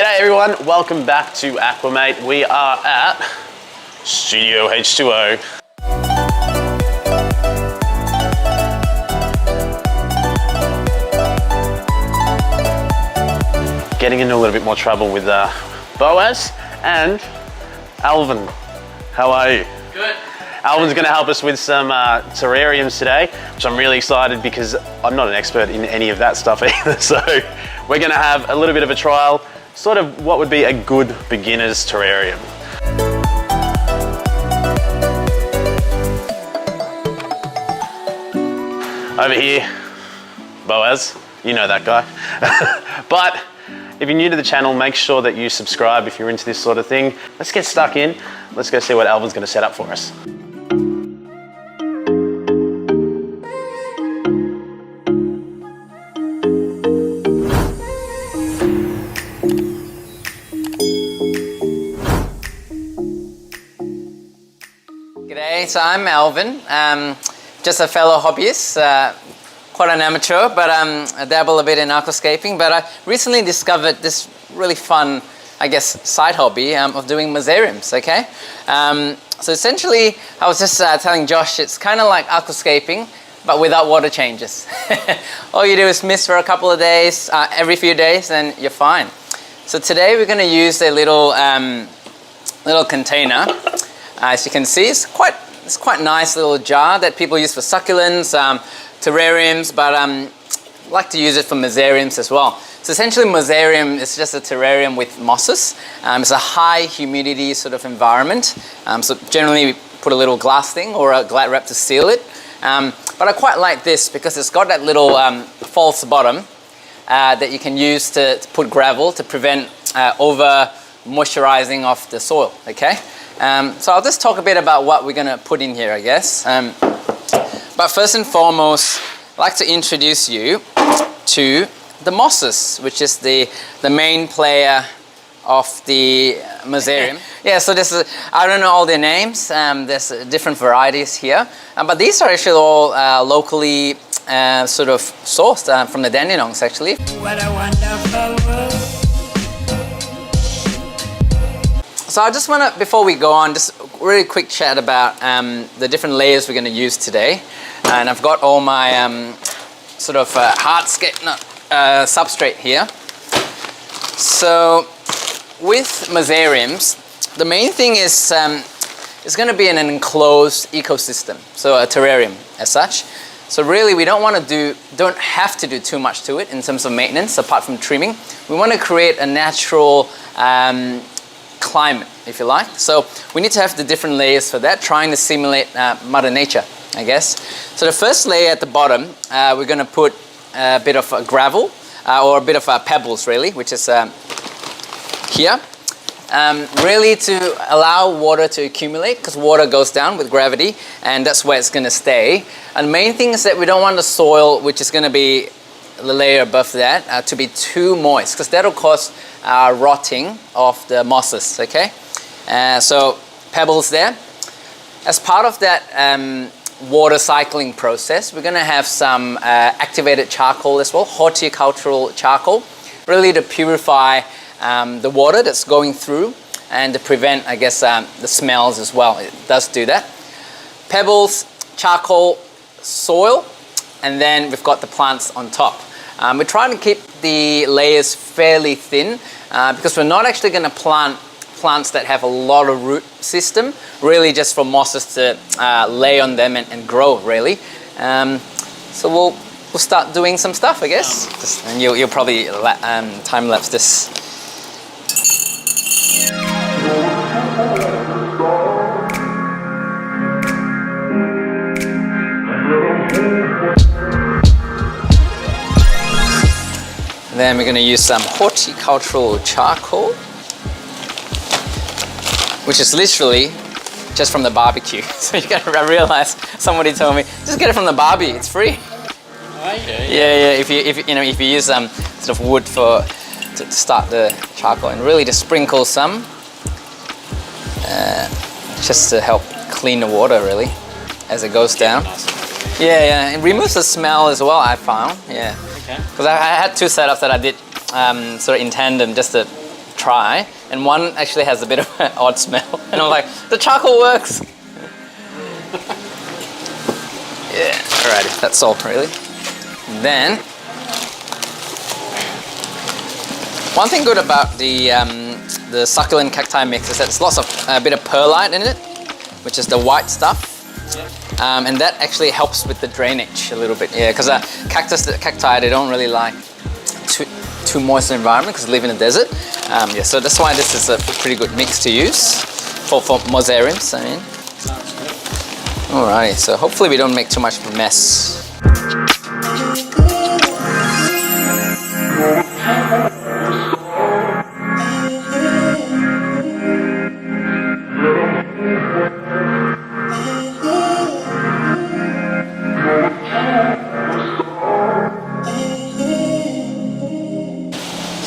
G'day everyone, welcome back to Aquamate. We are at Studio H2O. Getting into a little bit more trouble with Boaz and Alvin. How are you? Good. Alvin's going to help us with some terrariums today, which I'm really excited because I'm not an expert in any of that stuff either. So we're going to have a little bit of a trial, sort of what would be a good beginner's terrarium. Over here, Boaz, you know that guy. But if you're new to the channel, make sure that you subscribe if you're into this sort of thing. Let's get stuck in. Let's go see what Alvin's going to set up for us. G'day, so I'm Alvin, just a fellow hobbyist. Quite an amateur, but I dabble a bit in aquascaping. But I recently discovered this really fun, I guess, side hobby of doing Mossariums, okay? So essentially, I was just telling Josh, it's kind of like aquascaping, but without water changes. All you do is mist for a couple of days, every few days, and you're fine. So today we're going to use a little container. As you can see, it's quite nice little jar that people use for succulents, terrariums, but I like to use it for Mossariums as well. So essentially Mossarium is just a terrarium with mosses. It's a high humidity sort of environment. So generally we put a little glass thing or a glad wrap to seal it. But I quite like this because it's got that little false bottom that you can use to put gravel to prevent over moisturizing of the soil, okay? So I'll just talk a bit about what we're gonna put in here, I guess. But first and foremost, I'd like to introduce you to the mosses, which is the main player of the Mossarium. Yeah, so this is, I don't know all their names, there's different varieties here, but these are actually all locally sort of sourced from the Dandenongs actually. What a wonderful world. So I just want to, before we go on, just really quick chat about the different layers we're going to use today. And I've got all my sort of hardscape substrate here. So with Mossariums, the main thing is it's going to be in an enclosed ecosystem, so a terrarium as such. So really we don't have to do too much to it in terms of maintenance apart from trimming. We want to create a natural climate, if you like. So we need to have the different layers for that, trying to simulate Mother Nature, I guess. So the first layer at the bottom, we're going to put a bit of gravel or a bit of pebbles really, which is here. Really to allow water to accumulate because water goes down with gravity and that's where it's going to stay. And the main thing is that we don't want the soil, which is going to be the layer above that, to be too moist because that'll cause rotting of the mosses, okay? So pebbles there. As part of that water cycling process, we're going to have some activated charcoal as well, horticultural charcoal, really to purify the water that's going through and to prevent, I guess, the smells as well. It does do that. Pebbles, charcoal, soil, and then we've got the plants on top. We're trying to keep the layers fairly thin because we're not actually going to plant plants that have a lot of root system, really just for mosses to lay on them and grow really. So we'll start doing some stuff, I guess. And you'll probably time lapse this. Then we're going to use some horticultural charcoal, which is literally just from the barbecue. So you got to realize, somebody told me, just get it from the barbie, it's free. Okay. Yeah. If you use some sort of wood to start the charcoal, and really just sprinkle some, just to help clean the water really as it goes down. Yeah, it removes the smell as well, I found. Yeah. Because I had two setups that I did sort of in tandem just to try, and one actually has a bit of an odd smell, and I'm like, the charcoal works. Yeah, alrighty, that's all really. Then, one thing good about the succulent cacti mix is that there's lots of a bit of perlite in it, which is the white stuff. And that actually helps with the drainage a little bit, yeah, because cacti, they don't really like too moist an environment because they live in the desert. Yeah, so that's why this is a pretty good mix to use for Mossariums, I mean. Alrighty, so hopefully we don't make too much of a mess.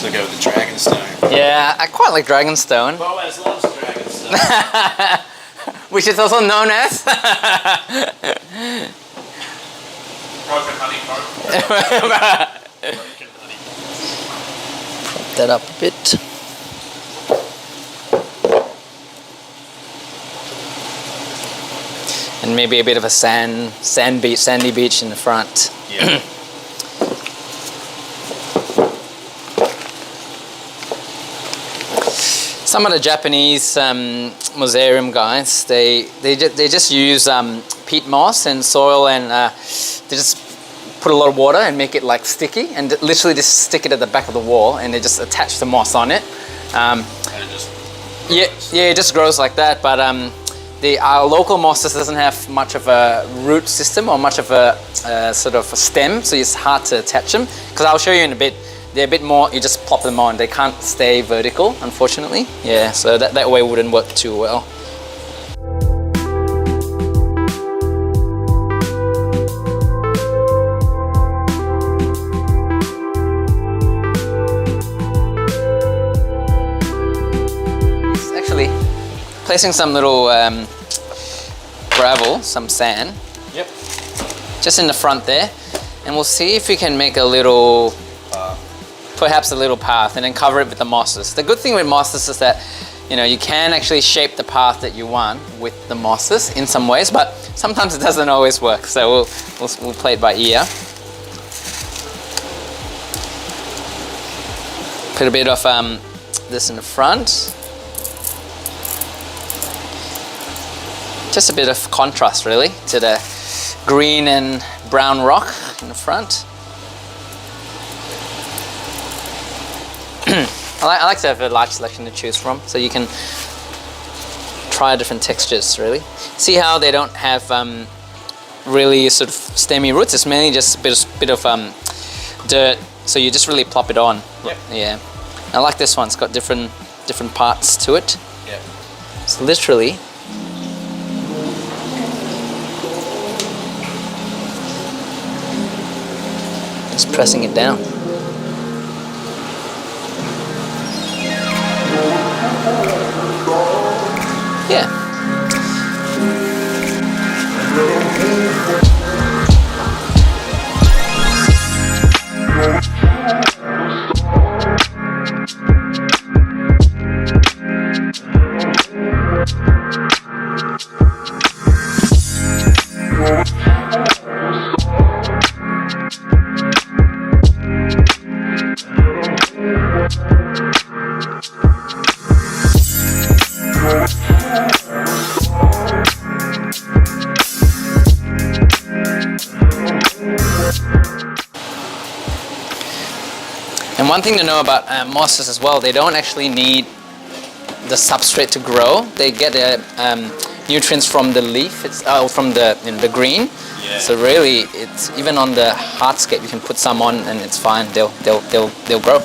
So go with the dragonstone. Yeah, I quite like dragonstone. Boaz loves dragonstone. Which is also known as Broken honey comb. Broken honey. Prop that up a bit. And maybe a bit of a sandy beach in the front. Yeah. Some of the Japanese Mossarium guys, they just use peat moss and soil, and they just put a lot of water and make it like sticky, and literally just stick it at the back of the wall, and they just attach the moss on it. And it just yeah, it just grows like that. But our local mosses doesn't have much of a root system or much of a sort of a stem, so it's hard to attach them. Because I'll show you in a bit. They're a bit more, you just plop them on. They can't stay vertical, unfortunately. Yeah, so that way wouldn't work too well. It's actually placing some little gravel, some sand. Yep. Just in the front there. And we'll see if we can make a little perhaps a little path, and then cover it with the mosses. The good thing with mosses is that, you know, you can actually shape the path that you want with the mosses in some ways, but sometimes it doesn't always work. So we'll play it by ear. Put a bit of this in the front. Just a bit of contrast really to the green and brown rock in the front. I like to have a large selection to choose from, so you can try different textures really. See how they don't have really sort of stemmy roots. It's mainly just a bit of dirt, so you just really plop it on. Yep. Yeah. I like this one. It's got different parts to it. Yep. So literally, just pressing it down. Yeah. And one thing to know about mosses as well, they don't actually need the substrate to grow. They get their nutrients from the leaf, from the green. Yeah. So really, it's even on the hardscape, you can put some on and it's fine. They'll grow.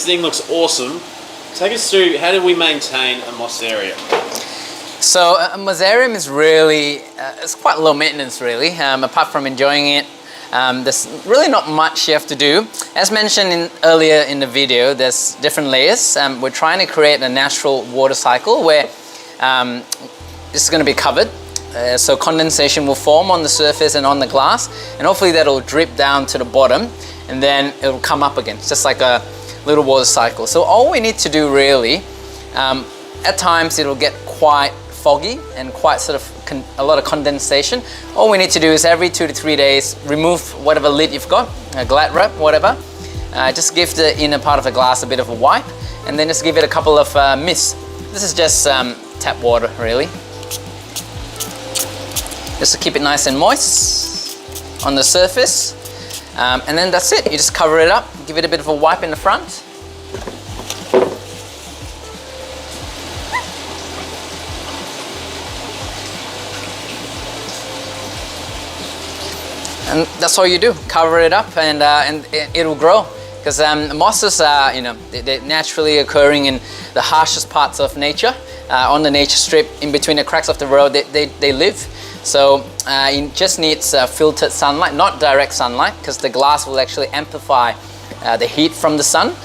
This thing looks awesome. Take us through, how do we maintain a Mossarium? So a Mossarium is really, it's quite low maintenance really, apart from enjoying it. There's really not much you have to do. As mentioned earlier in the video, there's different layers. We're trying to create a natural water cycle where this is going to be covered. So condensation will form on the surface and on the glass, and hopefully that'll drip down to the bottom and then it'll come up again. It's just like a little water cycle. So all we need to do really, at times it'll get quite foggy and quite sort of a lot of condensation. All we need to do is every 2 to 3 days remove whatever lid you've got, a Glad wrap, whatever. Just give the inner part of the glass a bit of a wipe, and then just give it a couple of mists. This is just tap water really. Just to keep it nice and moist on the surface. And then that's it. You just cover it up, give it a bit of a wipe in the front. And that's all you do. Cover it up, and it'll grow. Because mosses are, they're naturally occurring in the harshest parts of nature. On the nature strip, in between the cracks of the road, they live. So it just needs filtered sunlight, not direct sunlight, because the glass will actually amplify the heat from the sun.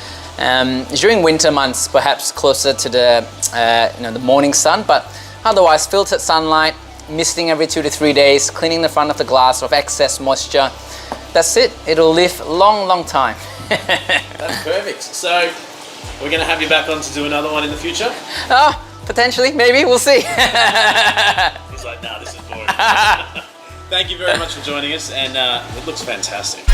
During winter months, perhaps closer to the morning sun, but otherwise filtered sunlight, misting every 2 to 3 days, cleaning the front of the glass of excess moisture. That's it. It'll live a long, long time. That's perfect. So we're going to have you back on to do another one in the future? Oh, potentially, maybe. We'll see. He's like, nah, this is boring. Thank you very much for joining us, and it looks fantastic.